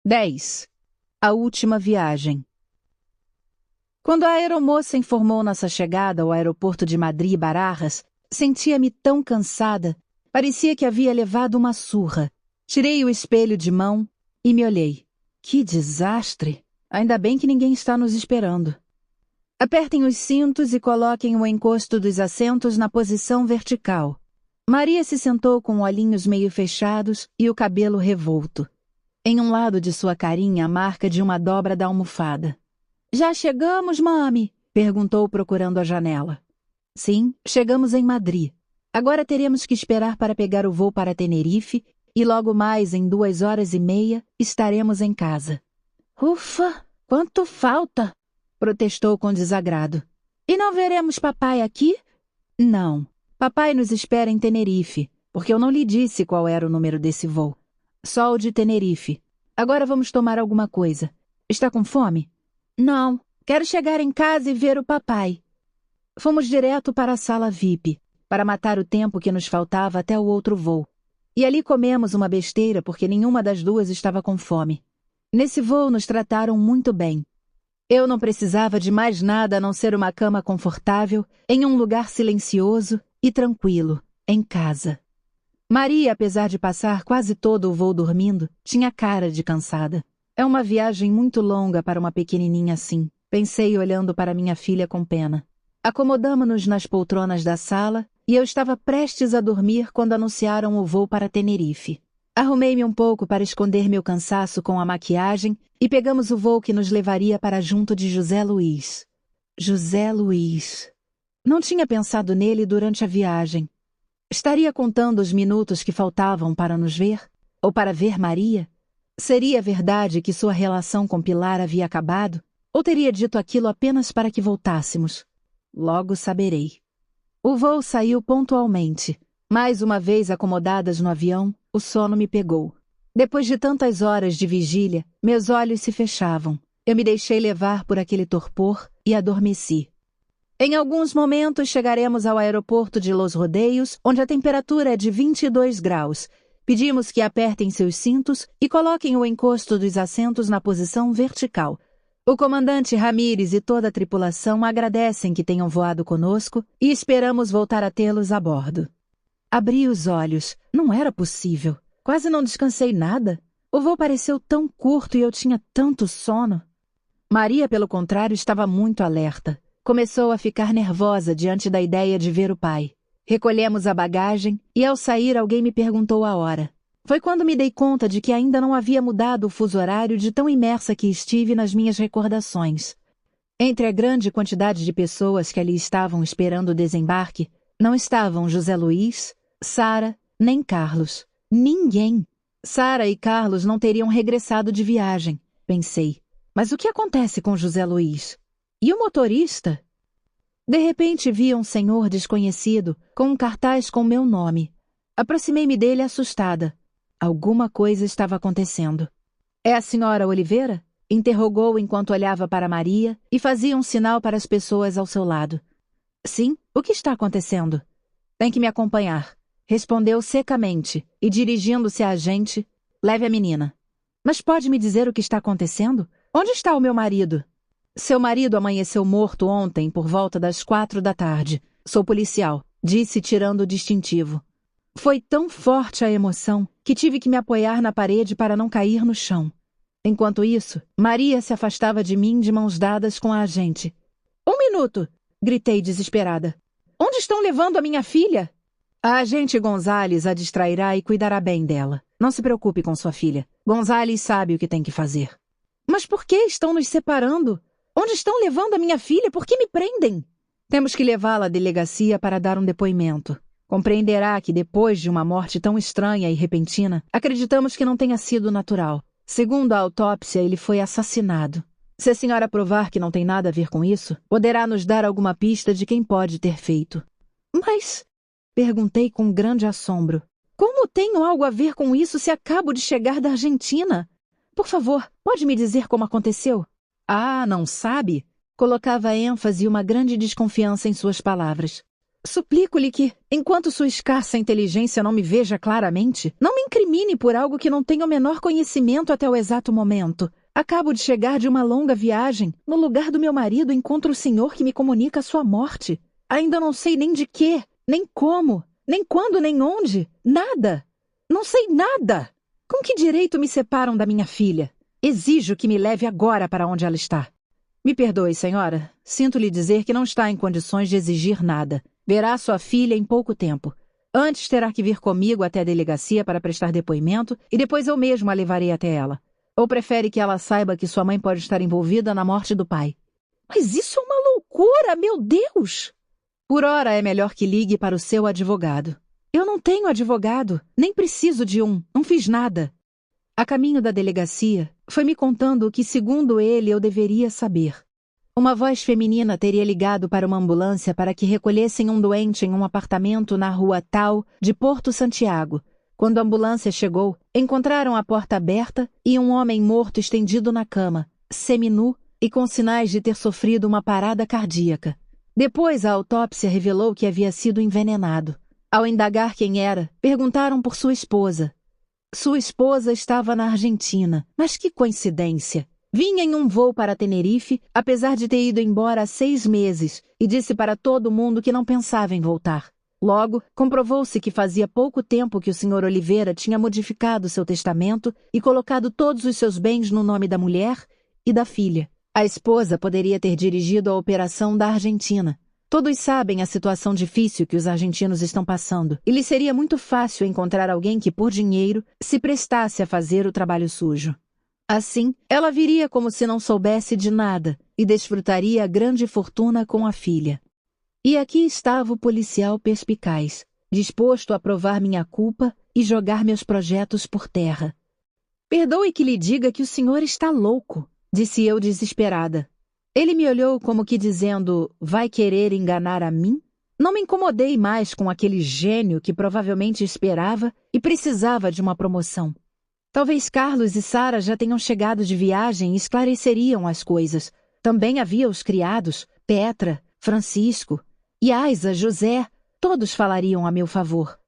10. A última viagem. Quando a aeromoça informou nossa chegada ao aeroporto de Madrid-Barajas, sentia-me tão cansada, parecia que havia levado uma surra. Tirei o espelho de mão e me olhei. Que desastre! Ainda bem que ninguém está nos esperando. Apertem os cintos e coloquem o encosto dos assentos na posição vertical. Maria se sentou com olhinhos meio fechados e o cabelo revolto. Em um lado de sua carinha a marca de uma dobra da almofada. Já chegamos, mami? Perguntou procurando a janela. Sim, chegamos em Madrid. Agora teremos que esperar para pegar o voo para Tenerife e logo mais em 2h30 estaremos em casa. Ufa, quanto falta! Protestou com desagrado. E não veremos papai aqui? Não, papai nos espera em Tenerife, porque eu não lhe disse qual era o número desse voo. Só o de Tenerife. Agora vamos tomar alguma coisa. Está com fome? Não, quero chegar em casa e ver o papai. Fomos direto para a sala VIP, para matar o tempo que nos faltava até o outro voo. E ali comemos uma besteira porque nenhuma das duas estava com fome. Nesse voo nos trataram muito bem. Eu não precisava de mais nada a não ser uma cama confortável, em um lugar silencioso e tranquilo, em casa. Maria, apesar de passar quase todo o voo dormindo, tinha cara de cansada. É uma viagem muito longa para uma pequenininha assim, pensei olhando para minha filha com pena. Acomodamo-nos nas poltronas da sala e eu estava prestes a dormir quando anunciaram o voo para Tenerife. Arrumei-me um pouco para esconder meu cansaço com a maquiagem e pegamos o voo que nos levaria para junto de José Luís. José Luís. Não tinha pensado nele durante a viagem. Estaria contando os minutos que faltavam para nos ver? Ou para ver Maria? Seria verdade que sua relação com Pilar havia acabado? Ou teria dito aquilo apenas para que voltássemos? Logo saberei. O voo saiu pontualmente. Mais uma vez acomodadas no avião, o sono me pegou. Depois de tantas horas de vigília, meus olhos se fechavam. Eu me deixei levar por aquele torpor e adormeci. Em alguns momentos chegaremos ao aeroporto de Los Rodeios, onde a temperatura é de 22 graus. Pedimos que apertem seus cintos e coloquem o encosto dos assentos na posição vertical. O comandante Ramírez e toda a tripulação agradecem que tenham voado conosco e esperamos voltar a tê-los a bordo. Abri os olhos. Não era possível. Quase não descansei nada. O voo pareceu tão curto e eu tinha tanto sono. Maria, pelo contrário, estava muito alerta. Começou a ficar nervosa diante da ideia de ver o pai. Recolhemos a bagagem e, ao sair, alguém me perguntou a hora. Foi quando me dei conta de que ainda não havia mudado o fuso horário de tão imersa que estive nas minhas recordações. Entre a grande quantidade de pessoas que ali estavam esperando o desembarque, não estavam José Luís, Sara, nem Carlos. Ninguém. Sara e Carlos não teriam regressado de viagem, pensei. Mas o que acontece com José Luís? E o motorista? De repente vi um senhor desconhecido com um cartaz com meu nome. Aproximei-me dele assustada. Alguma coisa estava acontecendo. É a senhora Oliveira? Interrogou enquanto olhava para Maria e fazia um sinal para as pessoas ao seu lado. Sim, o que está acontecendo? Tem que me acompanhar. Respondeu secamente e, dirigindo-se a gente, leve a menina. Mas pode me dizer o que está acontecendo? Onde está o meu marido? Seu marido amanheceu morto ontem por volta das 4 da tarde. Sou policial, disse tirando o distintivo. Foi tão forte a emoção que tive que me apoiar na parede para não cair no chão. Enquanto isso, Maria se afastava de mim de mãos dadas com a agente. Um minuto! Gritei desesperada. Onde estão levando a minha filha? A agente Gonzales a distrairá e cuidará bem dela. Não se preocupe com sua filha. Gonzales sabe o que tem que fazer. Mas por que estão nos separando? Onde estão levando a minha filha? Por que me prendem? Temos que levá-la à delegacia para dar um depoimento. Compreenderá que depois de uma morte tão estranha e repentina, acreditamos que não tenha sido natural. Segundo a autópsia, ele foi assassinado. Se a senhora provar que não tem nada a ver com isso, poderá nos dar alguma pista de quem pode ter feito. Mas... Perguntei com grande assombro. Como tenho algo a ver com isso se acabo de chegar da Argentina? Por favor, pode me dizer como aconteceu? Ah, não sabe? Colocava ênfase e uma grande desconfiança em suas palavras. Suplico-lhe que, enquanto sua escassa inteligência não me veja claramente, não me incrimine por algo que não tenho o menor conhecimento até o exato momento. Acabo de chegar de uma longa viagem. No lugar do meu marido encontro o senhor que me comunica a sua morte. Ainda não sei nem de quê, nem como, nem quando, nem onde. Nada. Não sei nada. Com que direito me separam da minha filha? Exijo que me leve agora para onde ela está. Me perdoe, senhora. Sinto lhe dizer que não está em condições de exigir nada. Verá sua filha em pouco tempo. Antes terá que vir comigo até a delegacia para prestar depoimento e depois eu mesmo a levarei até ela. Ou prefere que ela saiba que sua mãe pode estar envolvida na morte do pai? Mas isso é uma loucura, meu Deus! Por ora é melhor que ligue para o seu advogado. Eu não tenho advogado, nem preciso de um, não fiz nada. A caminho da delegacia, foi me contando o que, segundo ele, eu deveria saber. Uma voz feminina teria ligado para uma ambulância para que recolhessem um doente em um apartamento na rua tal de Porto Santiago. Quando a ambulância chegou, encontraram a porta aberta e um homem morto estendido na cama, seminu e com sinais de ter sofrido uma parada cardíaca. Depois, a autópsia revelou que havia sido envenenado. Ao indagar quem era, perguntaram por sua esposa. Sua esposa estava na Argentina, mas que coincidência! Vinha em um voo para Tenerife, apesar de ter ido embora há 6 meses, e disse para todo mundo que não pensava em voltar. Logo, comprovou-se que fazia pouco tempo que o Sr. Oliveira tinha modificado seu testamento e colocado todos os seus bens no nome da mulher e da filha. A esposa poderia ter dirigido a operação da Argentina. Todos sabem a situação difícil que os argentinos estão passando, e lhe seria muito fácil encontrar alguém que, por dinheiro, se prestasse a fazer o trabalho sujo. Assim, ela viria como se não soubesse de nada e desfrutaria a grande fortuna com a filha. E aqui estava o policial perspicaz, disposto a provar minha culpa e jogar meus projetos por terra. Perdoe que lhe diga que o senhor está louco, disse eu desesperada. Ele me olhou como que dizendo, vai querer enganar a mim? Não me incomodei mais com aquele gênio que provavelmente esperava e precisava de uma promoção. Talvez Carlos e Sara já tenham chegado de viagem e esclareceriam as coisas. Também havia os criados, Petra, Francisco, Yaisa, José, todos falariam a meu favor.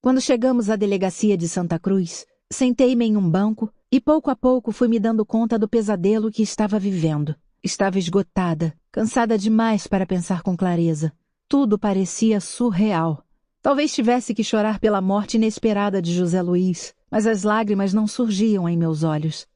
Quando chegamos à delegacia de Santa Cruz, sentei-me em um banco e pouco a pouco fui me dando conta do pesadelo que estava vivendo. Estava esgotada, cansada demais para pensar com clareza. Tudo parecia surreal. Talvez tivesse que chorar pela morte inesperada de José Luiz, mas as lágrimas não surgiam em meus olhos.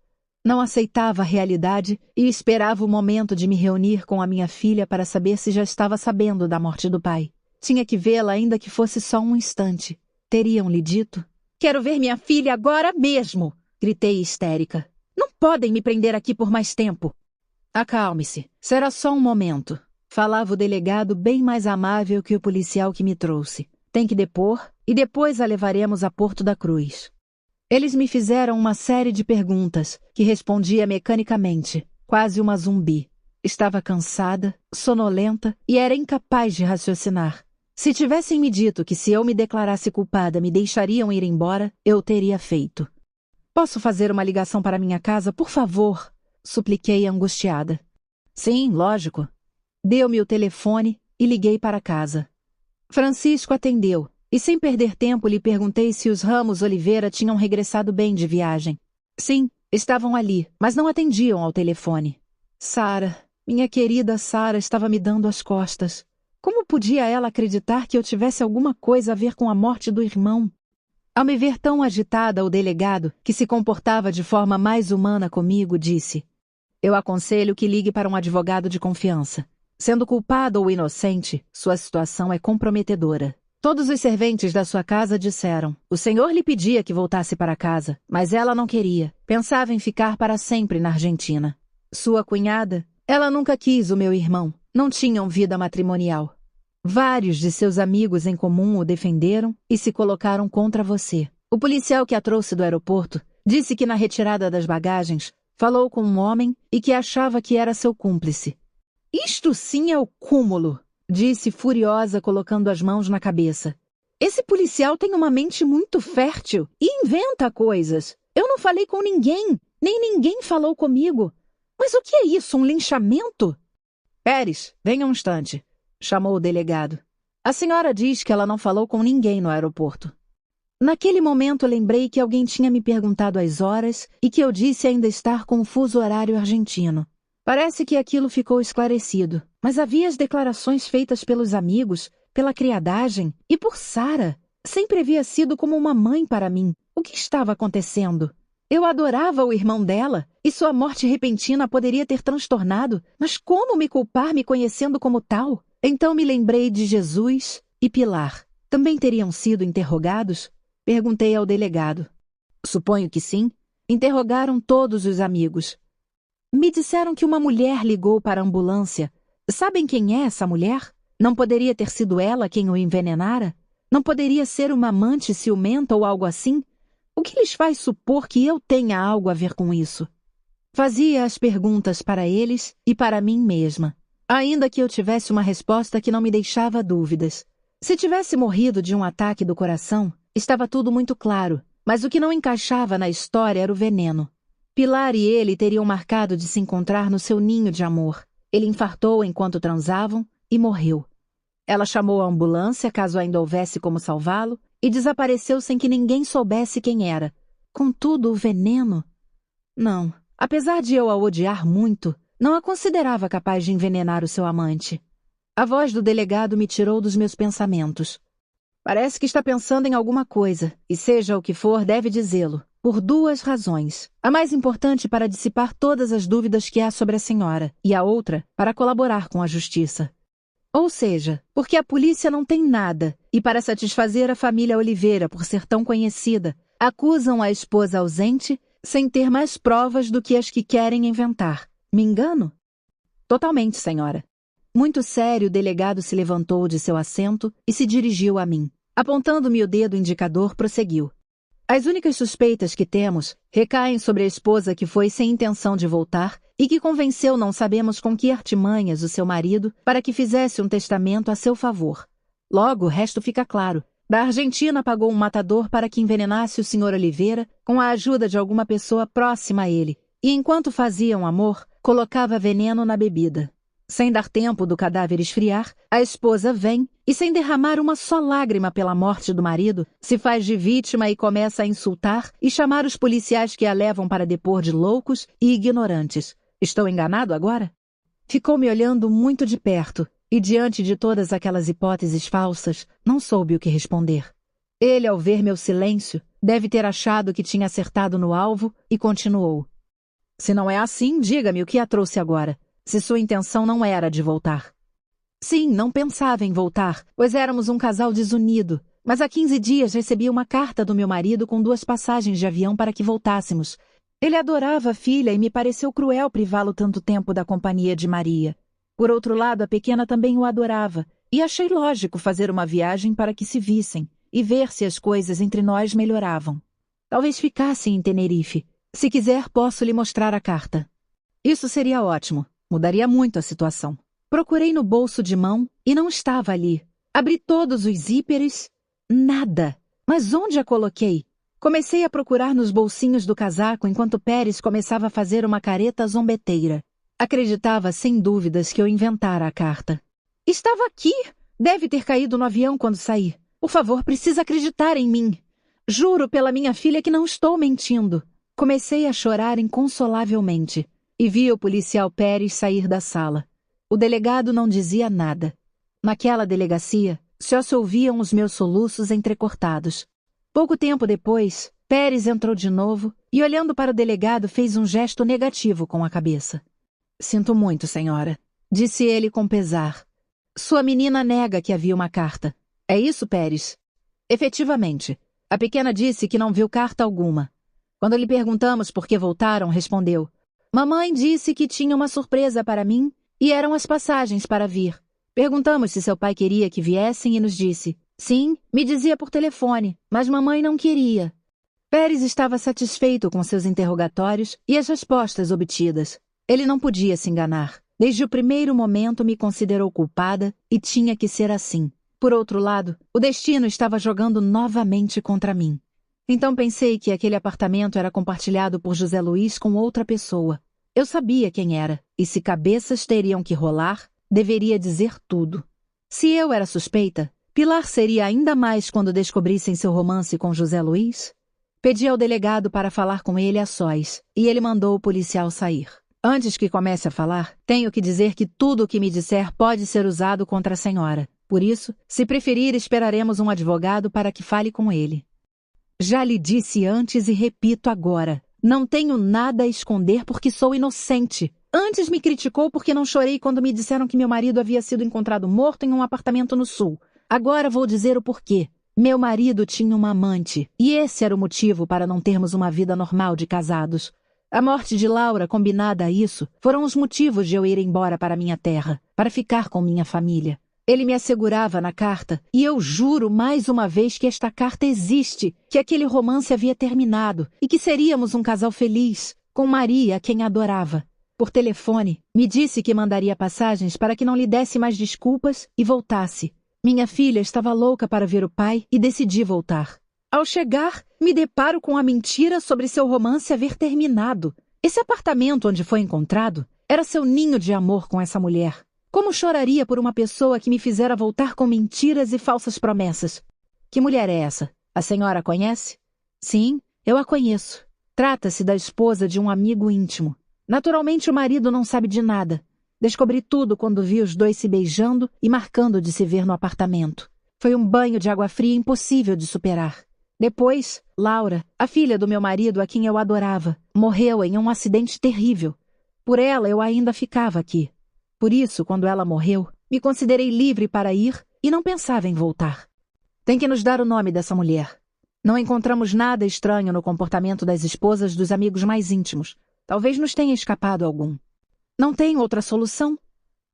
Não aceitava a realidade e esperava o momento de me reunir com a minha filha para saber se já estava sabendo da morte do pai. Tinha que vê-la ainda que fosse só um instante. Teriam-lhe dito? Quero ver minha filha agora mesmo! Gritei histérica. Não podem me prender aqui por mais tempo. Acalme-se. Será só um momento. Falava o delegado bem mais amável que o policial que me trouxe. Tem que depor e depois a levaremos a Porto da Cruz. Eles me fizeram uma série de perguntas que respondia mecanicamente, quase uma zumbi. Estava cansada, sonolenta e era incapaz de raciocinar. Se tivessem me dito que se eu me declarasse culpada me deixariam ir embora, eu teria feito. Posso fazer uma ligação para minha casa, por favor? Supliquei angustiada. Sim, lógico. Deu-me o telefone e liguei para casa. Francisco atendeu. E sem perder tempo lhe perguntei se os Ramos Oliveira tinham regressado bem de viagem. Sim, estavam ali, mas não atendiam ao telefone. Sara, minha querida Sara, estava me dando as costas. Como podia ela acreditar que eu tivesse alguma coisa a ver com a morte do irmão? Ao me ver tão agitada, o delegado, que se comportava de forma mais humana comigo, disse: eu aconselho que ligue para um advogado de confiança. Sendo culpado ou inocente, sua situação é comprometedora. Todos os serventes da sua casa disseram. O senhor lhe pedia que voltasse para casa, mas ela não queria. Pensava em ficar para sempre na Argentina. Sua cunhada? Ela nunca quis o meu irmão. Não tinham vida matrimonial. Vários de seus amigos em comum o defenderam e se colocaram contra você. O policial que a trouxe do aeroporto disse que na retirada das bagagens falou com um homem e que achava que era seu cúmplice. Isto sim é o cúmulo! Disse furiosa, colocando as mãos na cabeça. Esse policial tem uma mente muito fértil e inventa coisas. Eu não falei com ninguém, nem ninguém falou comigo. Mas o que é isso, um linchamento? Pérez, venha um instante, chamou o delegado. A senhora diz que ela não falou com ninguém no aeroporto. Naquele momento lembrei que alguém tinha me perguntado as horas e que eu disse ainda estar com o fuso horário argentino. Parece que aquilo ficou esclarecido, mas havia as declarações feitas pelos amigos, pela criadagem e por Sara. Sempre havia sido como uma mãe para mim. O que estava acontecendo? Eu adorava o irmão dela e sua morte repentina poderia ter transtornado, mas como me culpar me conhecendo como tal? Então me lembrei de Jesus e Pilar. Também teriam sido interrogados? Perguntei ao delegado. Suponho que sim. Interrogaram todos os amigos. Me disseram que uma mulher ligou para a ambulância. Sabem quem é essa mulher? Não poderia ter sido ela quem o envenenara? Não poderia ser uma amante ciumenta ou algo assim? O que lhes faz supor que eu tenha algo a ver com isso? Fazia as perguntas para eles e para mim mesma, ainda que eu tivesse uma resposta que não me deixava dúvidas. Se tivesse morrido de um ataque do coração, estava tudo muito claro, mas o que não encaixava na história era o veneno. Pilar e ele teriam marcado de se encontrar no seu ninho de amor. Ele infartou enquanto transavam e morreu. Ela chamou a ambulância, caso ainda houvesse como salvá-lo, e desapareceu sem que ninguém soubesse quem era. Contudo, o veneno... Não, apesar de eu a odiar muito, não a considerava capaz de envenenar o seu amante. A voz do delegado me tirou dos meus pensamentos. Parece que está pensando em alguma coisa, e seja o que for, deve dizê-lo, por duas razões. A mais importante para dissipar todas as dúvidas que há sobre a senhora, e a outra para colaborar com a justiça. Ou seja, porque a polícia não tem nada, e para satisfazer a família Oliveira por ser tão conhecida, acusam a esposa ausente sem ter mais provas do que as que querem inventar. Me engano? Totalmente, senhora. Muito sério, o delegado se levantou de seu assento e se dirigiu a mim. Apontando-me o dedo indicador, prosseguiu. As únicas suspeitas que temos recaem sobre a esposa que foi sem intenção de voltar e que convenceu não sabemos com que artimanhas o seu marido para que fizesse um testamento a seu favor. Logo, o resto fica claro. Da Argentina pagou um matador para que envenenasse o Sr. Oliveira com a ajuda de alguma pessoa próxima a ele, e enquanto faziam amor, colocava veneno na bebida. Sem dar tempo do cadáver esfriar, a esposa vem e, sem derramar uma só lágrima pela morte do marido, se faz de vítima e começa a insultar e chamar os policiais que a levam para depor de loucos e ignorantes. Estou enganado agora? Ficou me olhando muito de perto e, diante de todas aquelas hipóteses falsas, não soube o que responder. Ele, ao ver meu silêncio, deve ter achado que tinha acertado no alvo e continuou. Se não é assim, diga-me o que a trouxe agora. Se sua intenção não era de voltar. Sim, não pensava em voltar, pois éramos um casal desunido, mas há 15 dias recebi uma carta do meu marido com 2 passagens de avião para que voltássemos. Ele adorava a filha e me pareceu cruel privá-lo tanto tempo da companhia de Maria. Por outro lado, a pequena também o adorava, e achei lógico fazer uma viagem para que se vissem e ver se as coisas entre nós melhoravam. Talvez ficassem em Tenerife. Se quiser, posso lhe mostrar a carta. Isso seria ótimo. Mudaria muito a situação. Procurei no bolso de mão e não estava ali. Abri todos os zíperes. Nada. Mas onde a coloquei? Comecei a procurar nos bolsinhos do casaco enquanto Pérez começava a fazer uma careta zombeteira. Acreditava sem dúvidas que eu inventara a carta. Estava aqui. Deve ter caído no avião quando saí. Por favor, precisa acreditar em mim. Juro pela minha filha que não estou mentindo. Comecei a chorar inconsolavelmente. E vi o policial Pérez sair da sala. O delegado não dizia nada. Naquela delegacia, só se ouviam os meus soluços entrecortados. Pouco tempo depois, Pérez entrou de novo e, olhando para o delegado, fez um gesto negativo com a cabeça. Sinto muito, senhora, disse ele com pesar. Sua menina nega que havia uma carta. É isso, Pérez? Efetivamente. A pequena disse que não viu carta alguma. Quando lhe perguntamos por que voltaram, respondeu: Mamãe disse que tinha uma surpresa para mim e eram as passagens para vir. Perguntamos se seu pai queria que viessem e nos disse: sim, me dizia por telefone, mas mamãe não queria. Pérez estava satisfeito com seus interrogatórios e as respostas obtidas. Ele não podia se enganar. Desde o primeiro momento me considerou culpada e tinha que ser assim. Por outro lado, o destino estava jogando novamente contra mim. Então pensei que aquele apartamento era compartilhado por José Luiz com outra pessoa. Eu sabia quem era, e se cabeças teriam que rolar, deveria dizer tudo. Se eu era suspeita, Pilar seria ainda mais quando descobrissem seu romance com José Luiz? Pedi ao delegado para falar com ele a sós, e ele mandou o policial sair. Antes que comece a falar, tenho que dizer que tudo o que me disser pode ser usado contra a senhora. Por isso, se preferir, esperaremos um advogado para que fale com ele. Já lhe disse antes e repito agora. Não tenho nada a esconder porque sou inocente. Antes me criticou porque não chorei quando me disseram que meu marido havia sido encontrado morto em um apartamento no sul. Agora vou dizer o porquê. Meu marido tinha uma amante, e esse era o motivo para não termos uma vida normal de casados. A morte de Laura, combinada a isso, foram os motivos de eu ir embora para minha terra, para ficar com minha família. Ele me assegurava na carta, e eu juro mais uma vez que esta carta existe, que aquele romance havia terminado, e que seríamos um casal feliz, com Maria, a quem adorava. Por telefone, me disse que mandaria passagens para que não lhe desse mais desculpas e voltasse. Minha filha estava louca para ver o pai e decidi voltar. Ao chegar, me deparo com a mentira sobre seu romance haver terminado. Esse apartamento onde foi encontrado era seu ninho de amor com essa mulher. Como choraria por uma pessoa que me fizera voltar com mentiras e falsas promessas? Que mulher é essa? A senhora a conhece? Sim, eu a conheço. Trata-se da esposa de um amigo íntimo. Naturalmente o marido não sabe de nada. Descobri tudo quando vi os dois se beijando e marcando de se ver no apartamento. Foi um banho de água fria impossível de superar. Depois, Laura, a filha do meu marido a quem eu adorava, morreu em um acidente terrível. Por ela eu ainda ficava aqui. Por isso, quando ela morreu, me considerei livre para ir e não pensava em voltar. Tem que nos dar o nome dessa mulher. Não encontramos nada estranho no comportamento das esposas dos amigos mais íntimos. Talvez nos tenha escapado algum. Não tem outra solução?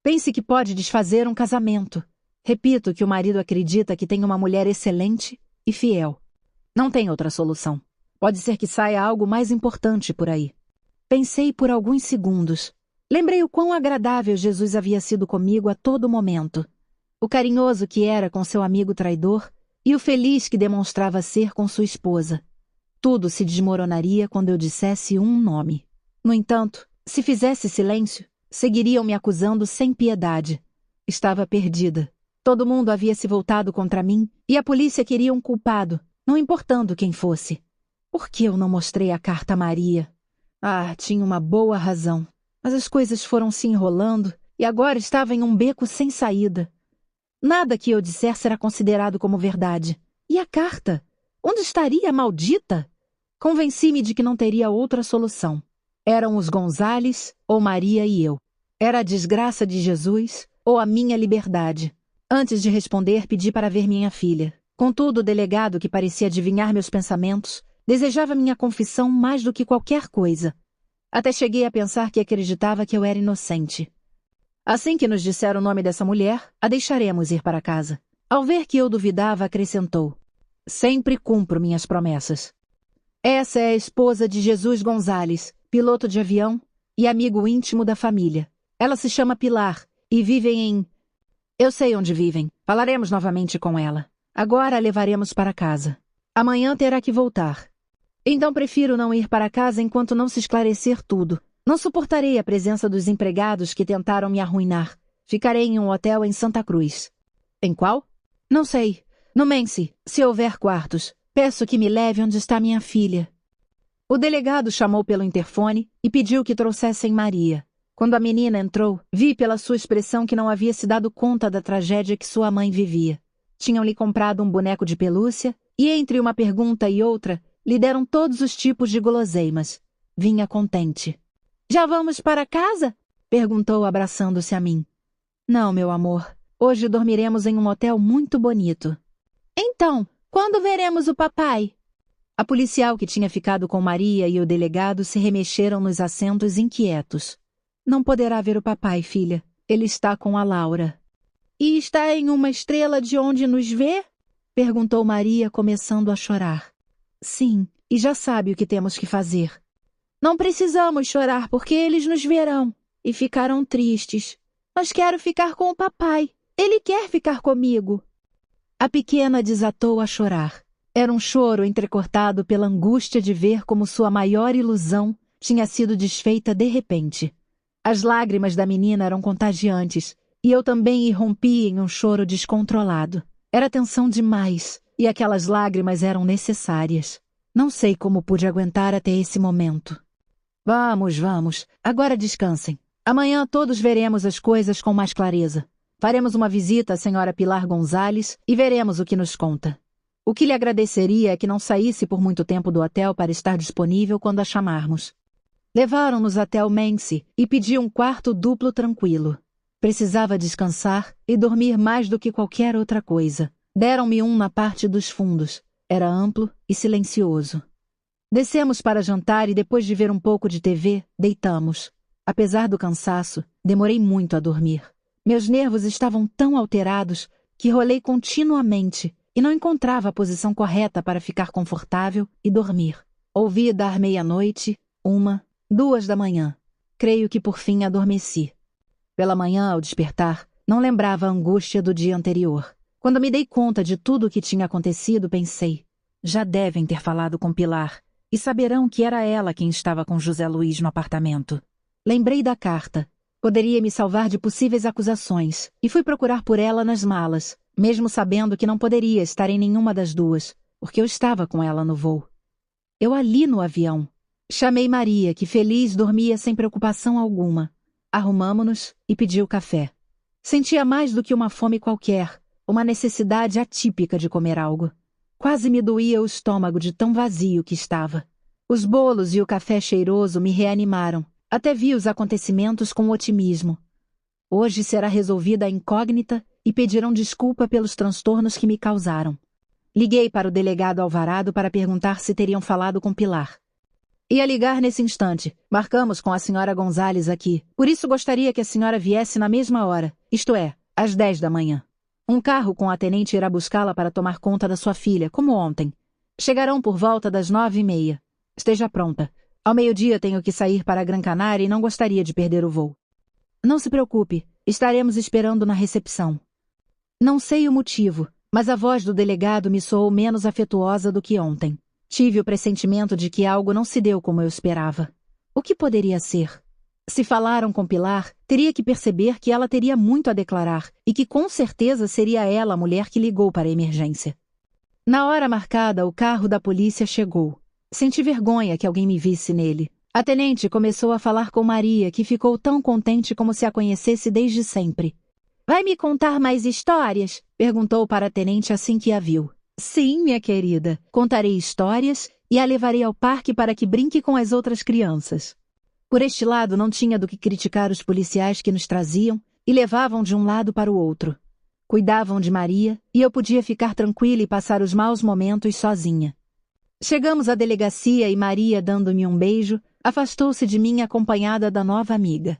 Pense que pode desfazer um casamento. Repito que o marido acredita que tem uma mulher excelente e fiel. Não tem outra solução. Pode ser que saia algo mais importante por aí. Pensei por alguns segundos. Lembrei o quão agradável Jesus havia sido comigo a todo momento. O carinhoso que era com seu amigo traidor e o feliz que demonstrava ser com sua esposa. Tudo se desmoronaria quando eu dissesse um nome. No entanto, se fizesse silêncio, seguiriam me acusando sem piedade. Estava perdida. Todo mundo havia se voltado contra mim e a polícia queria um culpado, não importando quem fosse. Por que eu não mostrei a carta a Maria? Ah, tinha uma boa razão. Mas as coisas foram se enrolando e agora estava em um beco sem saída. Nada que eu disser será considerado como verdade. E a carta? Onde estaria a maldita? Convenci-me de que não teria outra solução. Eram os Gonzales, ou Maria e eu. Era a desgraça de Jesus, ou a minha liberdade. Antes de responder, pedi para ver minha filha. Contudo, o delegado, que parecia adivinhar meus pensamentos, desejava minha confissão mais do que qualquer coisa. Até cheguei a pensar que acreditava que eu era inocente. Assim que nos disseram o nome dessa mulher, a deixaremos ir para casa. Ao ver que eu duvidava, acrescentou: sempre cumpro minhas promessas. Essa é a esposa de Jesus Gonzales, piloto de avião e amigo íntimo da família. Ela se chama Pilar e vivem em... Eu sei onde vivem. Falaremos novamente com ela. Agora a levaremos para casa. Amanhã terá que voltar. Então prefiro não ir para casa enquanto não se esclarecer tudo. Não suportarei a presença dos empregados que tentaram me arruinar. Ficarei em um hotel em Santa Cruz. Em qual? Não sei. No Mense, se houver quartos. Peço que me leve onde está minha filha. O delegado chamou pelo interfone e pediu que trouxessem Maria. Quando a menina entrou, vi pela sua expressão que não havia se dado conta da tragédia que sua mãe vivia. Tinham-lhe comprado um boneco de pelúcia e, entre uma pergunta e outra, lhe deram todos os tipos de guloseimas. Vinha contente. Já vamos para casa? Perguntou, abraçando-se a mim. Não, meu amor. Hoje dormiremos em um hotel muito bonito. Então, quando veremos o papai? A policial que tinha ficado com Maria e o delegado se remexeram nos assentos inquietos. Não poderá ver o papai, filha. Ele está com a Laura. E está em uma estrela de onde nos vê? Perguntou Maria, começando a chorar. Sim, e já sabe o que temos que fazer. Não precisamos chorar, porque eles nos verão. E ficarão tristes. Mas quero ficar com o papai. Ele quer ficar comigo. A pequena desatou a chorar. Era um choro entrecortado pela angústia de ver como sua maior ilusão tinha sido desfeita de repente. As lágrimas da menina eram contagiantes, e eu também irrompi em um choro descontrolado. Era tensão demais, e aquelas lágrimas eram necessárias. Não sei como pude aguentar até esse momento. Vamos, vamos. Agora descansem. Amanhã todos veremos as coisas com mais clareza. Faremos uma visita à senhora Pilar Gonzalez e veremos o que nos conta. O que lhe agradeceria é que não saísse por muito tempo do hotel para estar disponível quando a chamarmos. Levaram-nos até o Manse e pedi um quarto duplo tranquilo. Precisava descansar e dormir mais do que qualquer outra coisa. Deram-me um na parte dos fundos. Era amplo e silencioso. Descemos para jantar e depois de ver um pouco de TV, deitamos. Apesar do cansaço, demorei muito a dormir. Meus nervos estavam tão alterados que rolei continuamente e não encontrava a posição correta para ficar confortável e dormir. Ouvi dar 00:30, 1, 2 da manhã. Creio que por fim adormeci. Pela manhã, ao despertar, não lembrava a angústia do dia anterior. Quando me dei conta de tudo o que tinha acontecido, pensei, já devem ter falado com Pilar e saberão que era ela quem estava com José Luiz no apartamento. Lembrei da carta. Poderia me salvar de possíveis acusações e fui procurar por ela nas malas, mesmo sabendo que não poderia estar em nenhuma das duas, porque eu estava com ela no voo. Eu a li no avião. Chamei Maria, que feliz dormia sem preocupação alguma. Arrumamo-nos e pedi o café. Sentia mais do que uma fome qualquer, uma necessidade atípica de comer algo. Quase me doía o estômago de tão vazio que estava. Os bolos e o café cheiroso me reanimaram. Até vi os acontecimentos com otimismo. Hoje será resolvida a incógnita e pedirão desculpa pelos transtornos que me causaram. Liguei para o delegado Alvarado para perguntar se teriam falado com Pilar. Ia ligar nesse instante. Marcamos com a senhora Gonzalez aqui. Por isso gostaria que a senhora viesse na mesma hora, isto é, às 10 da manhã. Um carro com a tenente irá buscá-la para tomar conta da sua filha, como ontem. Chegarão por volta das 9:30. Esteja pronta. Ao meio-dia tenho que sair para a Gran Canária e não gostaria de perder o voo. Não se preocupe, estaremos esperando na recepção. Não sei o motivo, mas a voz do delegado me soou menos afetuosa do que ontem. Tive o pressentimento de que algo não se deu como eu esperava. O que poderia ser? Se falaram com Pilar, teria que perceber que ela teria muito a declarar e que com certeza seria ela a mulher que ligou para a emergência. Na hora marcada, o carro da polícia chegou. Senti vergonha que alguém me visse nele. A tenente começou a falar com Maria, que ficou tão contente como se a conhecesse desde sempre. Vai me contar mais histórias? Perguntou para a tenente assim que a viu. Sim, minha querida. Contarei histórias e a levarei ao parque para que brinque com as outras crianças. Por este lado, não tinha do que criticar os policiais que nos traziam e levavam de um lado para o outro. Cuidavam de Maria e eu podia ficar tranquila e passar os maus momentos sozinha. Chegamos à delegacia e Maria, dando-me um beijo, afastou-se de mim acompanhada da nova amiga.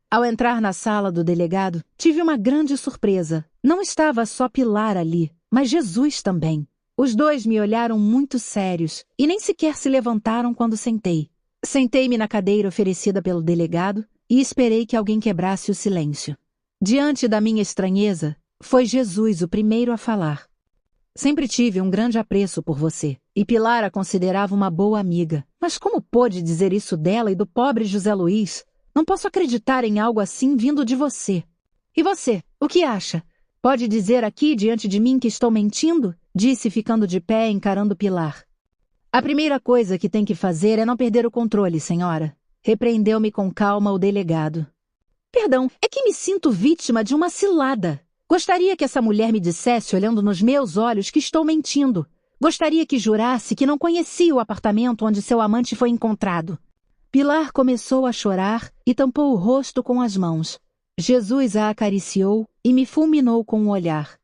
Ao entrar na sala do delegado, tive uma grande surpresa. Não estava só Pilar ali, mas Jesus também. Os dois me olharam muito sérios e nem sequer se levantaram quando sentei. Sentei-me na cadeira oferecida pelo delegado e esperei que alguém quebrasse o silêncio. Diante da minha estranheza, foi Jesus o primeiro a falar. Sempre tive um grande apreço por você, e Pilar a considerava uma boa amiga. Mas como pôde dizer isso dela e do pobre José Luiz? Não posso acreditar em algo assim vindo de você. E você, o que acha? Pode dizer aqui diante de mim que estou mentindo? Disse ficando de pé encarando Pilar. A primeira coisa que tem que fazer é não perder o controle, senhora. Repreendeu-me com calma o delegado. Perdão, é que me sinto vítima de uma cilada. Gostaria que essa mulher me dissesse, olhando nos meus olhos, que estou mentindo. Gostaria que jurasse que não conhecia o apartamento onde seu amante foi encontrado. Pilar começou a chorar e tampou o rosto com as mãos. Jesus a acariciou e me fulminou com um olhar.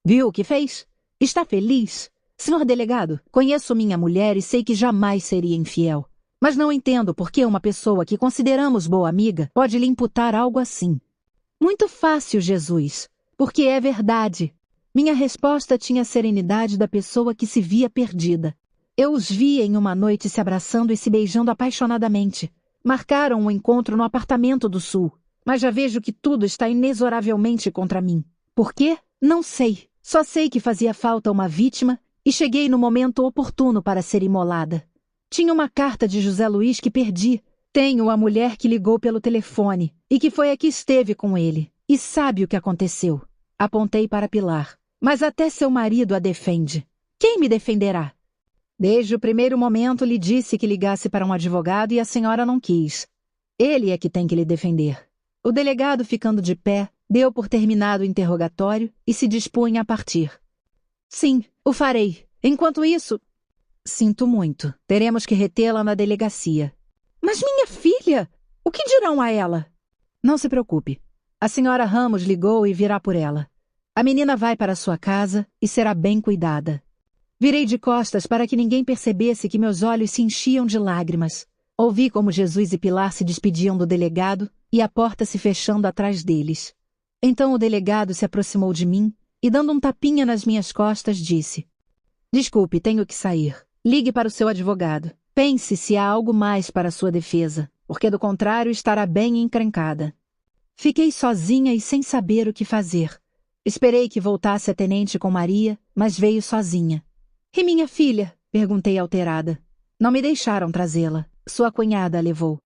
Viu o que fez? Está feliz? Senhor delegado, conheço minha mulher e sei que jamais seria infiel. Mas não entendo por que uma pessoa que consideramos boa amiga pode lhe imputar algo assim. Muito fácil, Jesus. Porque é verdade. Minha resposta tinha a serenidade da pessoa que se via perdida. Eu os vi em uma noite se abraçando e se beijando apaixonadamente. Marcaram um encontro no apartamento do Sul. Mas já vejo que tudo está inexoravelmente contra mim. Por quê? Não sei. Só sei que fazia falta uma vítima e cheguei no momento oportuno para ser imolada. Tinha uma carta de José Luiz que perdi. Tenho a mulher que ligou pelo telefone e que foi a que esteve com ele. E sabe o que aconteceu? Apontei para Pilar. Mas até seu marido a defende. Quem me defenderá? Desde o primeiro momento lhe disse que ligasse para um advogado e a senhora não quis. Ele é que tem que lhe defender. O delegado, ficando de pé, deu por terminado o interrogatório e se dispunha a partir. Sim, o farei. Enquanto isso... Sinto muito. Teremos que retê-la na delegacia. Mas minha filha! O que dirão a ela? Não se preocupe. A senhora Ramos ligou e virá por ela. A menina vai para sua casa e será bem cuidada. Virei de costas para que ninguém percebesse que meus olhos se enchiam de lágrimas. Ouvi como Jesus e Pilar se despediam do delegado e a porta se fechando atrás deles. Então o delegado se aproximou de mim e, dando um tapinha nas minhas costas, disse: Desculpe, tenho que sair. Ligue para o seu advogado. Pense se há algo mais para sua defesa, porque do contrário estará bem encrencada. Fiquei sozinha e sem saber o que fazer. Esperei que voltasse a tenente com Maria, mas veio sozinha. E minha filha? Perguntei alterada. Não me deixaram trazê-la. Sua cunhada a levou.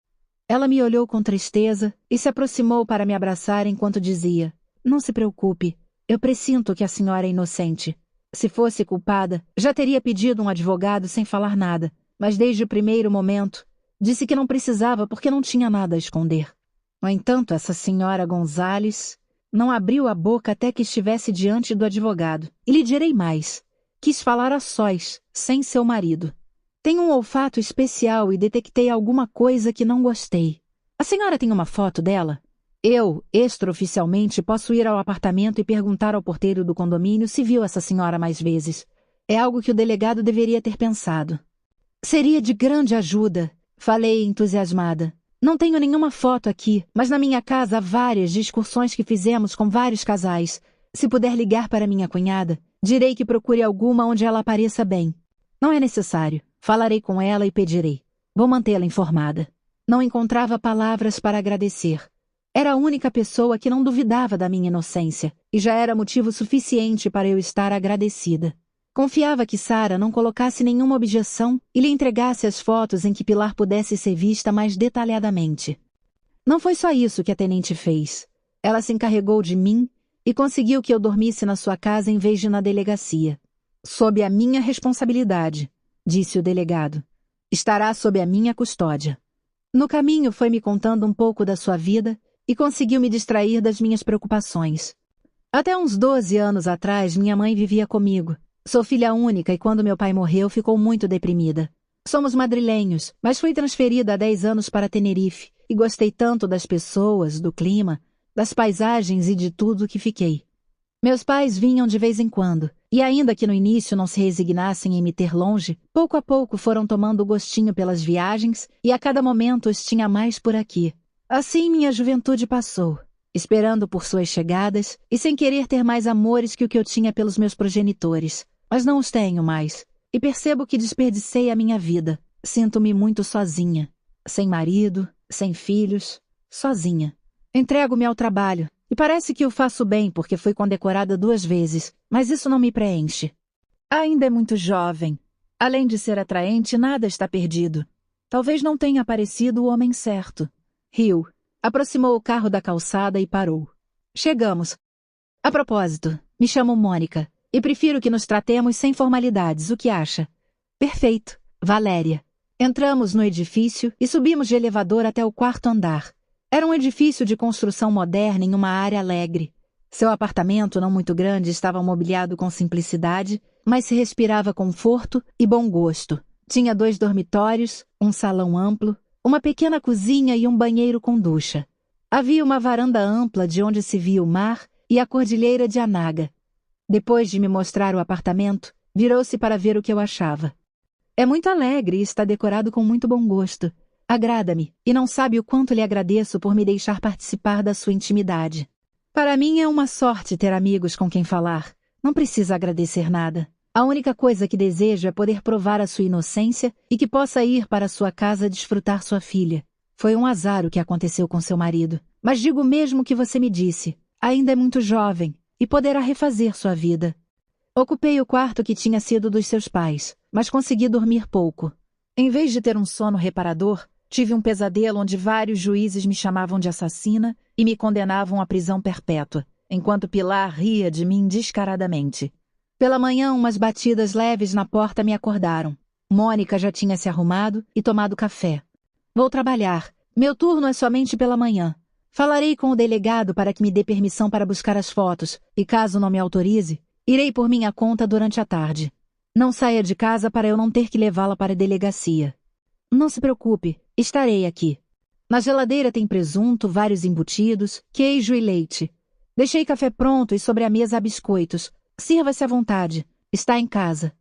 Ela me olhou com tristeza e se aproximou para me abraçar enquanto dizia: Não se preocupe, eu pressinto que a senhora é inocente. Se fosse culpada, já teria pedido um advogado sem falar nada, mas desde o primeiro momento disse que não precisava porque não tinha nada a esconder. No entanto, essa senhora Gonzales não abriu a boca até que estivesse diante do advogado. E lhe direi mais. Quis falar a sós, sem seu marido. Tenho um olfato especial e detectei alguma coisa que não gostei. A senhora tem uma foto dela? Eu, extraoficialmente, posso ir ao apartamento e perguntar ao porteiro do condomínio se viu essa senhora mais vezes. É algo que o delegado deveria ter pensado. Seria de grande ajuda, falei entusiasmada. Não tenho nenhuma foto aqui, mas na minha casa há várias de excursões que fizemos com vários casais. Se puder ligar para minha cunhada, direi que procure alguma onde ela apareça bem. Não é necessário. Falarei com ela e pedirei. Vou mantê-la informada. Não encontrava palavras para agradecer. Era a única pessoa que não duvidava da minha inocência, e já era motivo suficiente para eu estar agradecida. Confiava que Sara não colocasse nenhuma objeção e lhe entregasse as fotos em que Pilar pudesse ser vista mais detalhadamente. Não foi só isso que a tenente fez. Ela se encarregou de mim e conseguiu que eu dormisse na sua casa em vez de na delegacia. Sob a minha responsabilidade, disse o delegado. Estará sob a minha custódia. No caminho foi me contando um pouco da sua vida e conseguiu me distrair das minhas preocupações. Até uns 12 anos atrás, minha mãe vivia comigo. Sou filha única e quando meu pai morreu, ficou muito deprimida. Somos madrilenhos, mas fui transferida há 10 anos para Tenerife e gostei tanto das pessoas, do clima, das paisagens e de tudo que fiquei. Meus pais vinham de vez em quando, e ainda que no início não se resignassem em me ter longe, pouco a pouco foram tomando o gostinho pelas viagens e a cada momento os tinha mais por aqui. Assim minha juventude passou, esperando por suas chegadas e sem querer ter mais amores que o que eu tinha pelos meus progenitores. Mas não os tenho mais, e percebo que desperdicei a minha vida. Sinto-me muito sozinha, sem marido, sem filhos, sozinha. Entrego-me ao trabalho, e parece que o faço bem porque fui condecorada 2 vezes, mas isso não me preenche. Ainda é muito jovem. Além de ser atraente, nada está perdido. Talvez não tenha aparecido o homem certo. Riu. Aproximou o carro da calçada e parou. Chegamos. A propósito, me chamo Mônica e prefiro que nos tratemos sem formalidades. O que acha? Perfeito. Valéria. Entramos no edifício e subimos de elevador até o 4º andar. Era um edifício de construção moderna em uma área alegre. Seu apartamento, não muito grande, estava mobiliado com simplicidade, mas se respirava conforto e bom gosto. Tinha 2 dormitórios, um salão amplo, uma pequena cozinha e um banheiro com ducha. Havia uma varanda ampla de onde se via o mar e a cordilheira de Anaga. Depois de me mostrar o apartamento, virou-se para ver o que eu achava. É muito alegre e está decorado com muito bom gosto. Agrada-me, e não sabe o quanto lhe agradeço por me deixar participar da sua intimidade. Para mim é uma sorte ter amigos com quem falar. Não precisa agradecer nada. A única coisa que desejo é poder provar a sua inocência e que possa ir para sua casa desfrutar sua filha. Foi um azar o que aconteceu com seu marido. Mas digo mesmo o que você me disse. Ainda é muito jovem e poderá refazer sua vida. Ocupei o quarto que tinha sido dos seus pais, mas consegui dormir pouco. Em vez de ter um sono reparador, tive um pesadelo onde vários juízes me chamavam de assassina e me condenavam à prisão perpétua, enquanto Pilar ria de mim descaradamente. Pela manhã, umas batidas leves na porta me acordaram. Mônica já tinha se arrumado e tomado café. Vou trabalhar. Meu turno é somente pela manhã. Falarei com o delegado para que me dê permissão para buscar as fotos, e caso não me autorize, irei por minha conta durante a tarde. Não saia de casa para eu não ter que levá-la para a delegacia. Não se preocupe, estarei aqui. Na geladeira tem presunto, vários embutidos, queijo e leite. Deixei café pronto e sobre a mesa há biscoitos. Sirva-se à vontade. Está em casa.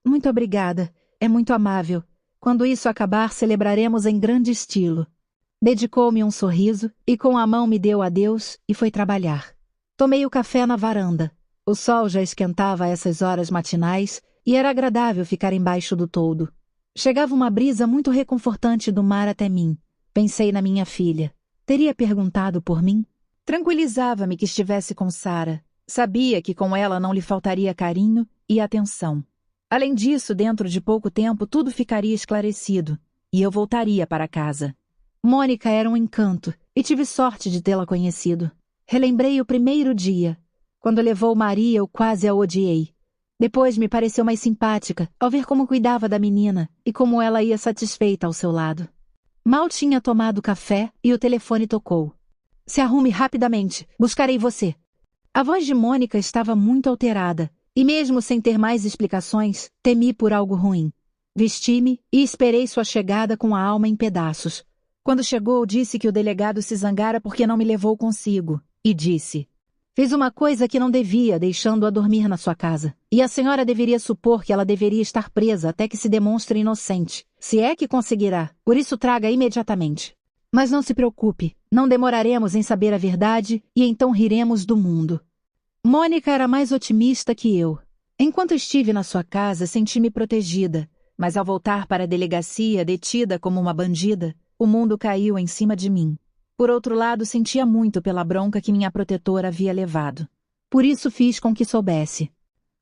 Muito obrigada. É muito amável. Quando isso acabar, celebraremos em grande estilo. Dedicou-me um sorriso e com a mão me deu adeus e foi trabalhar. Tomei o café na varanda. O sol já esquentava a essas horas matinais e era agradável ficar embaixo do toldo. Chegava uma brisa muito reconfortante do mar até mim. Pensei na minha filha. Teria perguntado por mim? Tranquilizava-me que estivesse com Sara. Sabia que com ela não lhe faltaria carinho e atenção. Além disso, dentro de pouco tempo, tudo ficaria esclarecido e eu voltaria para casa. Mônica era um encanto e tive sorte de tê-la conhecido. Relembrei o primeiro dia. Quando levou Maria, eu quase a odiei. Depois me pareceu mais simpática ao ver como cuidava da menina e como ela ia satisfeita ao seu lado. Mal tinha tomado café e o telefone tocou. Se arrume rapidamente, buscarei você. A voz de Mônica estava muito alterada. E mesmo sem ter mais explicações, temi por algo ruim. Vesti-me e esperei sua chegada com a alma em pedaços. Quando chegou, disse que o delegado se zangara porque não me levou consigo. E disse: fiz uma coisa que não devia, deixando-a dormir na sua casa. E a senhora deveria supor que ela deveria estar presa até que se demonstre inocente. Se é que conseguirá. Por isso traga imediatamente. Mas não se preocupe. Não demoraremos em saber a verdade e então riremos do mundo. Mônica era mais otimista que eu. Enquanto estive na sua casa, senti-me protegida, mas ao voltar para a delegacia, detida como uma bandida, o mundo caiu em cima de mim. Por outro lado, sentia muito pela bronca que minha protetora havia levado. Por isso fiz com que soubesse.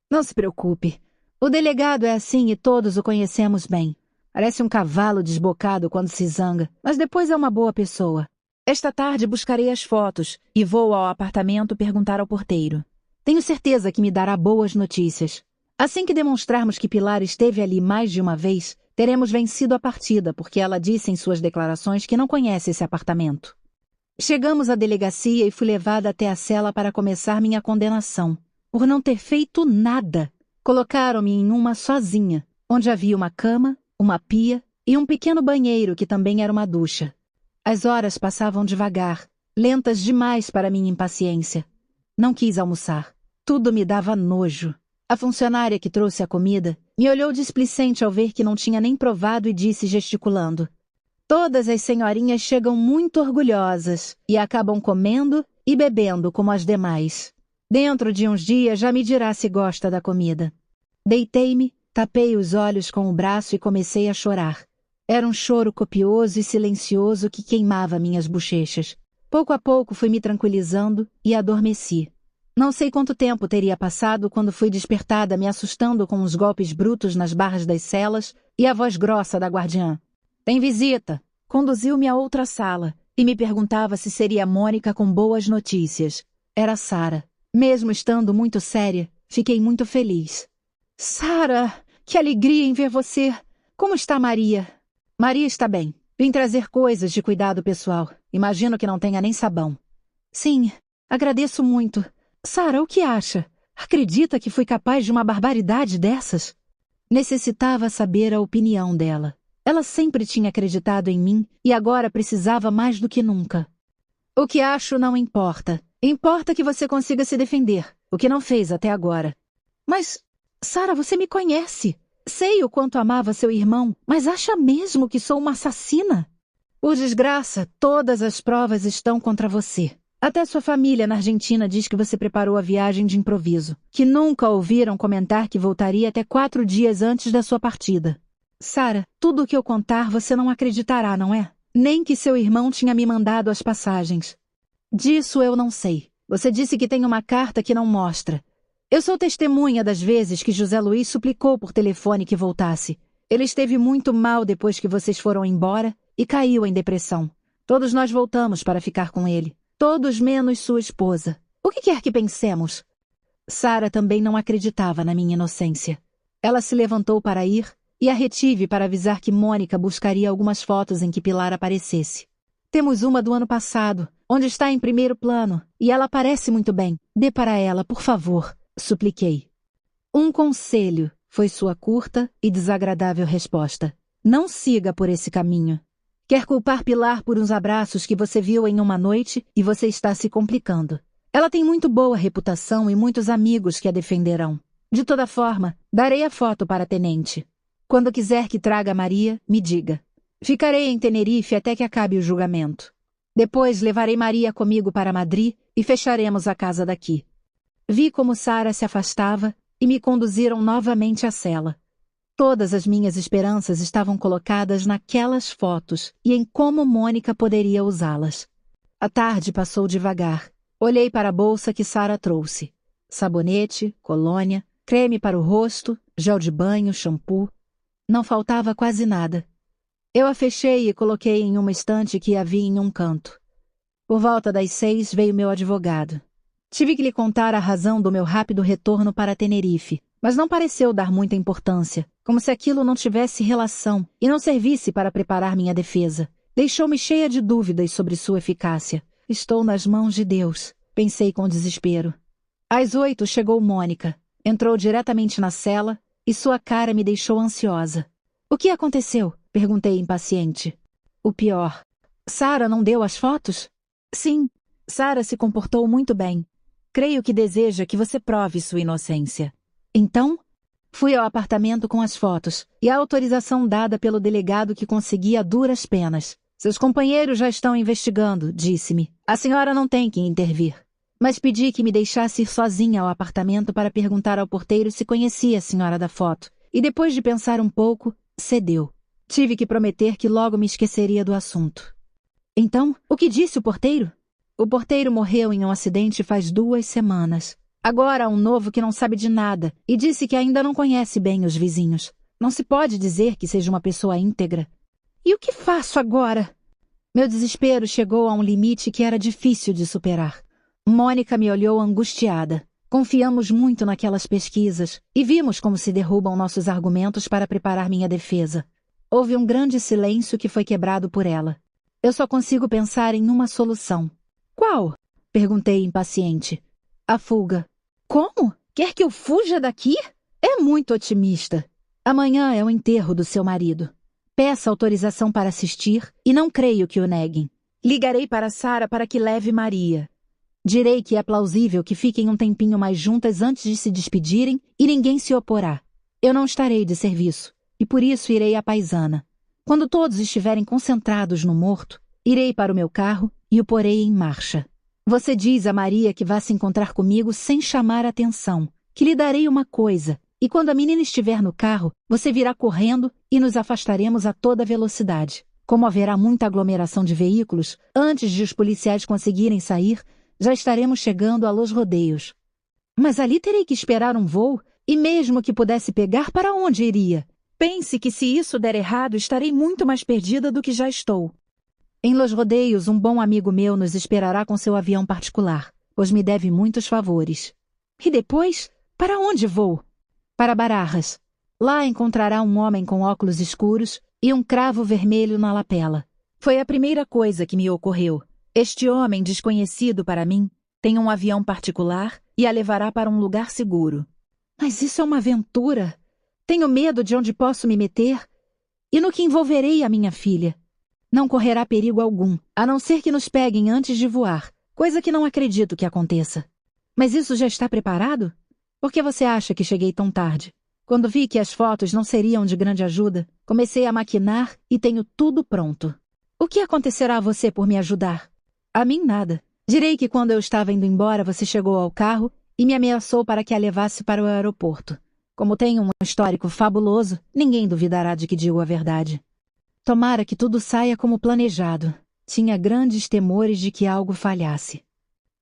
Não se preocupe. O delegado é assim e todos o conhecemos bem. Parece um cavalo desbocado quando se zanga, mas depois é uma boa pessoa. Esta tarde buscarei as fotos e vou ao apartamento perguntar ao porteiro. Tenho certeza que me dará boas notícias. Assim que demonstrarmos que Pilar esteve ali mais de uma vez, teremos vencido a partida, porque ela disse em suas declarações que não conhece esse apartamento. Chegamos à delegacia e fui levada até a cela para começar minha condenação, por não ter feito nada. Colocaram-me em uma sozinha, onde havia uma cama, uma pia e um pequeno banheiro que também era uma ducha. As horas passavam devagar, lentas demais para minha impaciência. Não quis almoçar. Tudo me dava nojo. A funcionária que trouxe a comida me olhou displicente ao ver que não tinha nem provado e disse gesticulando: todas as senhorinhas chegam muito orgulhosas e acabam comendo e bebendo como as demais. Dentro de uns dias já me dirá se gosta da comida. Deitei-me, tapei os olhos com o braço e comecei a chorar. Era um choro copioso e silencioso que queimava minhas bochechas. Pouco a pouco fui me tranquilizando e adormeci. Não sei quanto tempo teria passado quando fui despertada me assustando com os golpes brutos nas barras das celas e a voz grossa da guardiã. Tem visita! Conduziu-me a outra sala e me perguntava se seria Mônica com boas notícias. Era Sara. Mesmo estando muito séria, fiquei muito feliz. Sara! Que alegria em ver você! Como está Maria? Maria está bem. Vim trazer coisas de cuidado pessoal. Imagino que não tenha nem sabão. Sim, agradeço muito. Sara, o que acha? Acredita que fui capaz de uma barbaridade dessas? Necessitava saber a opinião dela. Ela sempre tinha acreditado em mim e agora precisava mais do que nunca. O que acho não importa. Importa que você consiga se defender, o que não fez até agora. Mas, Sara, você me conhece. Sei o quanto amava seu irmão, mas acha mesmo que sou uma assassina? Por desgraça, todas as provas estão contra você. Até sua família na Argentina diz que você preparou a viagem de improviso, que nunca ouviram comentar que voltaria até 4 dias antes da sua partida. Sara, tudo o que eu contar você não acreditará, não é? Nem que seu irmão tinha me mandado as passagens. Disso eu não sei. Você disse que tem uma carta que não mostra. Eu sou testemunha das vezes que José Luiz suplicou por telefone que voltasse. Ele esteve muito mal depois que vocês foram embora e caiu em depressão. Todos nós voltamos para ficar com ele. Todos menos sua esposa. O que quer que pensemos? Sara também não acreditava na minha inocência. Ela se levantou para ir e a retive para avisar que Mônica buscaria algumas fotos em que Pilar aparecesse. Temos uma do ano passado, onde está em primeiro plano, e ela aparece muito bem. Dê para ela, por favor, supliquei. Um conselho, foi sua curta e desagradável resposta. Não siga por esse caminho. Quer culpar Pilar por uns abraços que você viu em uma noite e você está se complicando. Ela tem muito boa reputação e muitos amigos que a defenderão. De toda forma, darei a foto para a tenente. Quando quiser que traga Maria, me diga. Ficarei em Tenerife até que acabe o julgamento. Depois levarei Maria comigo para Madrid e fecharemos a casa daqui. Vi como Sara se afastava e me conduziram novamente à cela. Todas as minhas esperanças estavam colocadas naquelas fotos e em como Mônica poderia usá-las. A tarde passou devagar. Olhei para a bolsa que Sara trouxe. Sabonete, colônia, creme para o rosto, gel de banho, shampoo. Não faltava quase nada. Eu a fechei e coloquei em uma estante que havia em um canto. Por volta das 6 veio meu advogado. Tive que lhe contar a razão do meu rápido retorno para Tenerife, mas não pareceu dar muita importância, como se aquilo não tivesse relação e não servisse para preparar minha defesa. Deixou-me cheia de dúvidas sobre sua eficácia. Estou nas mãos de Deus, pensei com desespero. Às 8 chegou Mônica. Entrou diretamente na cela e sua cara me deixou ansiosa. O que aconteceu? Perguntei impaciente. O pior. Sara não deu as fotos? Sim, Sara se comportou muito bem. Creio que deseja que você prove sua inocência. Então, fui ao apartamento com as fotos e a autorização dada pelo delegado que consegui a duras penas. Seus companheiros já estão investigando, disse-me. A senhora não tem que intervir. Mas pedi que me deixasse ir sozinha ao apartamento para perguntar ao porteiro se conhecia a senhora da foto. E depois de pensar um pouco, cedeu. Tive que prometer que logo me esqueceria do assunto. Então, o que disse o porteiro? O porteiro morreu em um acidente faz 2 semanas. Agora há um novo que não sabe de nada e disse que ainda não conhece bem os vizinhos. Não se pode dizer que seja uma pessoa íntegra. E o que faço agora? Meu desespero chegou a um limite que era difícil de superar. Mônica me olhou angustiada. Confiamos muito naquelas pesquisas e vimos como se derrubam nossos argumentos para preparar minha defesa. Houve um grande silêncio que foi quebrado por ela. Eu só consigo pensar em uma solução. Qual? Perguntei impaciente. A fuga. Como? Quer que eu fuja daqui? É muito otimista. Amanhã é o enterro do seu marido. Peça autorização para assistir e não creio que o neguem. Ligarei para Sara para que leve Maria. Direi que é plausível que fiquem um tempinho mais juntas antes de se despedirem e ninguém se oporá. Eu não estarei de serviço e por isso irei à paisana. Quando todos estiverem concentrados no morto, irei para o meu carro e o porei em marcha. Você diz a Maria que vá se encontrar comigo sem chamar atenção, que lhe darei uma coisa, e quando a menina estiver no carro, você virá correndo e nos afastaremos a toda velocidade. Como haverá muita aglomeração de veículos, antes de os policiais conseguirem sair, já estaremos chegando a Los Rodeios. Mas ali terei que esperar um voo, e mesmo que pudesse pegar, para onde iria? Pense que se isso der errado, estarei muito mais perdida do que já estou. Em Los Rodeios, um bom amigo meu nos esperará com seu avião particular, pois me deve muitos favores. E depois, para onde vou? Para Barajas. Lá encontrará um homem com óculos escuros e um cravo vermelho na lapela. Foi a primeira coisa que me ocorreu. Este homem desconhecido para mim tem um avião particular e a levará para um lugar seguro. Mas isso é uma aventura. Tenho medo de onde posso me meter e no que envolverei a minha filha. Não correrá perigo algum, a não ser que nos peguem antes de voar, coisa que não acredito que aconteça. Mas isso já está preparado? Por que você acha que cheguei tão tarde? Quando vi que as fotos não seriam de grande ajuda, comecei a maquinar e tenho tudo pronto. O que acontecerá a você por me ajudar? A mim nada. Direi que quando eu estava indo embora, você chegou ao carro e me ameaçou para que a levasse para o aeroporto. Como tenho um histórico fabuloso, ninguém duvidará de que digo a verdade. Tomara que tudo saia como planejado. Tinha grandes temores de que algo falhasse.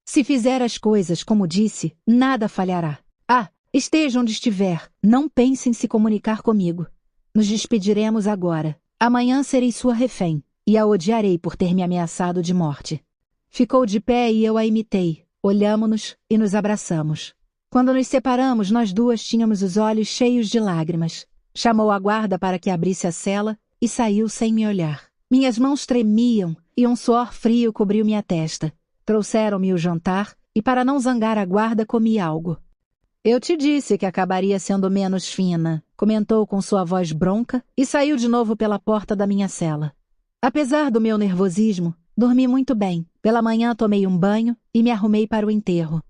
Se fizer as coisas como disse, nada falhará. Ah, esteja onde estiver, não pense em se comunicar comigo. Nos despediremos agora. Amanhã serei sua refém e a odiarei por ter me ameaçado de morte. Ficou de pé e eu a imitei. Olhamo-nos e nos abraçamos. Quando nos separamos, nós duas tínhamos os olhos cheios de lágrimas. Chamou a guarda para que abrisse a cela e saiu sem me olhar. Minhas mãos tremiam e um suor frio cobriu minha testa. Trouxeram-me o jantar e, para não zangar a guarda, comi algo. Eu te disse que acabaria sendo menos fina, comentou com sua voz bronca e saiu de novo pela porta da minha cela. Apesar do meu nervosismo, dormi muito bem. Pela manhã tomei um banho e me arrumei para o enterro.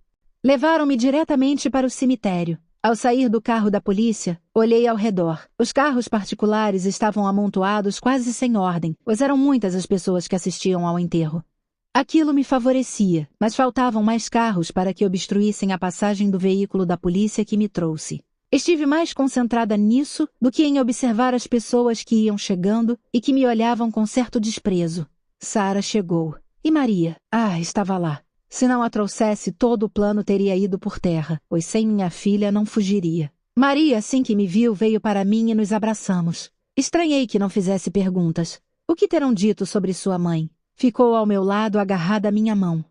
Levaram-me diretamente para o cemitério. Ao sair do carro da polícia, olhei ao redor. Os carros particulares estavam amontoados quase sem ordem, pois eram muitas as pessoas que assistiam ao enterro. Aquilo me favorecia, mas faltavam mais carros para que obstruíssem a passagem do veículo da polícia que me trouxe. Estive mais concentrada nisso do que em observar as pessoas que iam chegando e que me olhavam com certo desprezo. Sara chegou. E Maria? Estava lá. Se não a trouxesse, todo o plano teria ido por terra, pois sem minha filha não fugiria. Maria, assim que me viu, veio para mim e nos abraçamos. Estranhei que não fizesse perguntas. O que terão dito sobre sua mãe? Ficou ao meu lado, agarrada à minha mão.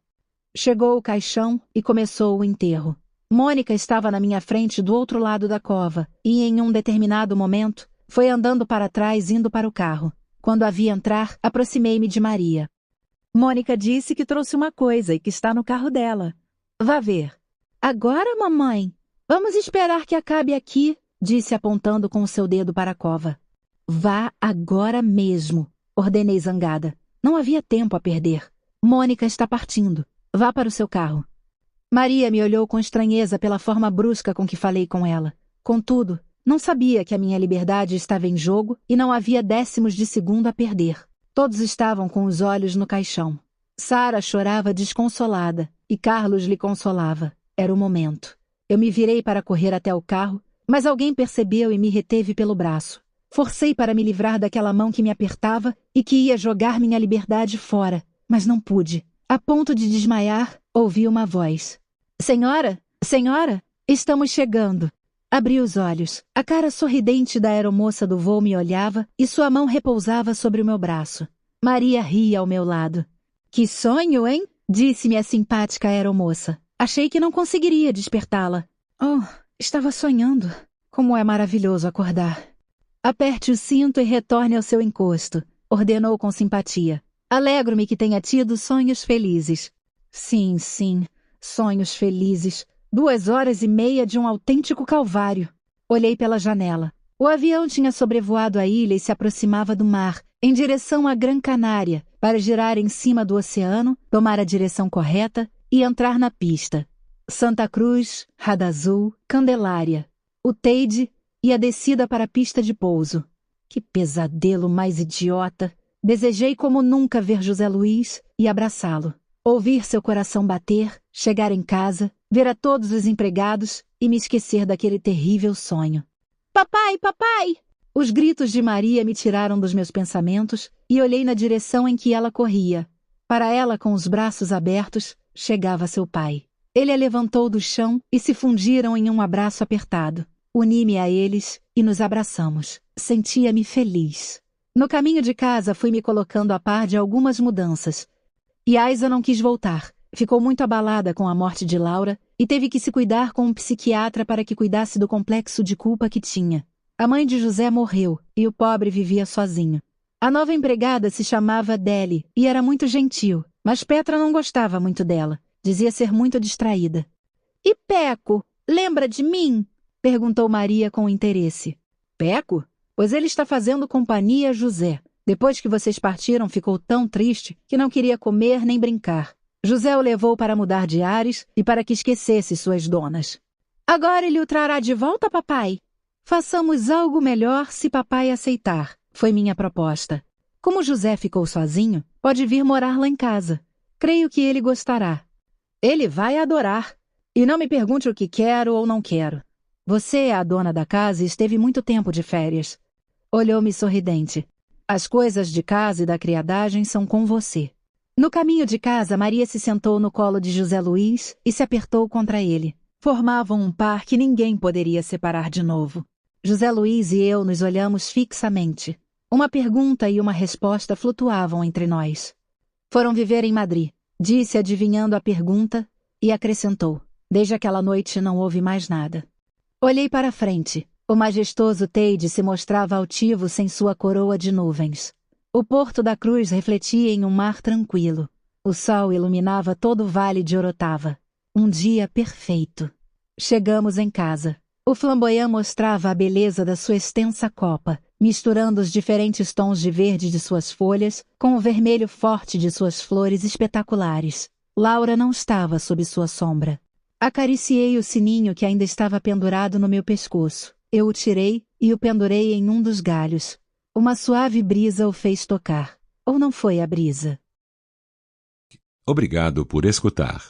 Chegou o caixão e começou o enterro. Mônica estava na minha frente do outro lado da cova e, em um determinado momento, foi andando para trás indo para o carro. Quando a vi entrar, aproximei-me de Maria. Mônica disse que trouxe uma coisa e que está no carro dela. Vá ver. Agora, mamãe? Vamos esperar que acabe aqui, disse apontando com o seu dedo para a cova. Vá agora mesmo, ordenei zangada. Não havia tempo a perder. Mônica está partindo. Vá para o seu carro. Maria me olhou com estranheza pela forma brusca com que falei com ela. Contudo, não sabia que a minha liberdade estava em jogo e não havia décimos de segundo a perder. Todos estavam com os olhos no caixão. Sara chorava desconsolada e Carlos lhe consolava. Era o momento. Eu me virei para correr até o carro, mas alguém percebeu e me reteve pelo braço. Forcei para me livrar daquela mão que me apertava e que ia jogar minha liberdade fora, mas não pude. A ponto de desmaiar, ouvi uma voz. Senhora? Senhora? Estamos chegando. Abri os olhos. A cara sorridente da aeromoça do voo me olhava e sua mão repousava sobre o meu braço. Maria ria ao meu lado. Que sonho, hein? Disse-me a simpática aeromoça. Achei que não conseguiria despertá-la. Oh, estava sonhando. Como é maravilhoso acordar. Aperte o cinto e retorne ao seu encosto, ordenou com simpatia. Alegro-me que tenha tido sonhos felizes. Sim, sonhos felizes. 2h30 de um autêntico calvário. Olhei pela janela. O avião tinha sobrevoado a ilha e se aproximava do mar, em direção à Gran Canária, para girar em cima do oceano, tomar a direção correta e entrar na pista. Santa Cruz, Radazul, Candelária, o Teide e a descida para a pista de pouso. Que pesadelo mais idiota! Desejei como nunca ver José Luiz e abraçá-lo. Ouvir seu coração bater, chegar em casa, ver a todos os empregados e me esquecer daquele terrível sonho. Papai, papai! Os gritos de Maria me tiraram dos meus pensamentos e olhei na direção em que ela corria. Para ela, com os braços abertos, chegava seu pai. Ele a levantou do chão e se fundiram em um abraço apertado. Uni-me a eles e nos abraçamos. Sentia-me feliz. No caminho de casa, fui me colocando a par de algumas mudanças. Yaisa não quis voltar. Ficou muito abalada com a morte de Laura e teve que se cuidar com um psiquiatra para que cuidasse do complexo de culpa que tinha. A mãe de José morreu e o pobre vivia sozinho. A nova empregada se chamava Deli e era muito gentil, mas Petra não gostava muito dela. Dizia ser muito distraída. E Peco, lembra de mim? Perguntou Maria com interesse. Peco? Pois ele está fazendo companhia a José. Depois que vocês partiram, ficou tão triste que não queria comer nem brincar. José o levou para mudar de ares e para que esquecesse suas donas. Agora ele o trará de volta, papai? Façamos algo melhor se papai aceitar, foi minha proposta. Como José ficou sozinho, pode vir morar lá em casa. Creio que ele gostará. Ele vai adorar. E não me pergunte o que quero ou não quero. Você é a dona da casa e esteve muito tempo de férias. Olhou-me sorridente. As coisas de casa e da criadagem são com você. No caminho de casa, Maria se sentou no colo de José Luiz e se apertou contra ele. Formavam um par que ninguém poderia separar de novo. José Luiz e eu nos olhamos fixamente. Uma pergunta e uma resposta flutuavam entre nós. Foram viver em Madrid. Disse adivinhando a pergunta e acrescentou: desde aquela noite não houve mais nada. Olhei para a frente. O majestoso Teide se mostrava altivo sem sua coroa de nuvens. O Porto da Cruz refletia em um mar tranquilo. O sol iluminava todo o vale de Orotava. Um dia perfeito. Chegamos em casa. O flamboyant mostrava a beleza da sua extensa copa, misturando os diferentes tons de verde de suas folhas com o vermelho forte de suas flores espetaculares. Laura não estava sob sua sombra. Acariciei o sininho que ainda estava pendurado no meu pescoço. Eu o tirei e o pendurei em um dos galhos. Uma suave brisa o fez tocar. Ou não foi a brisa? Obrigado por escutar.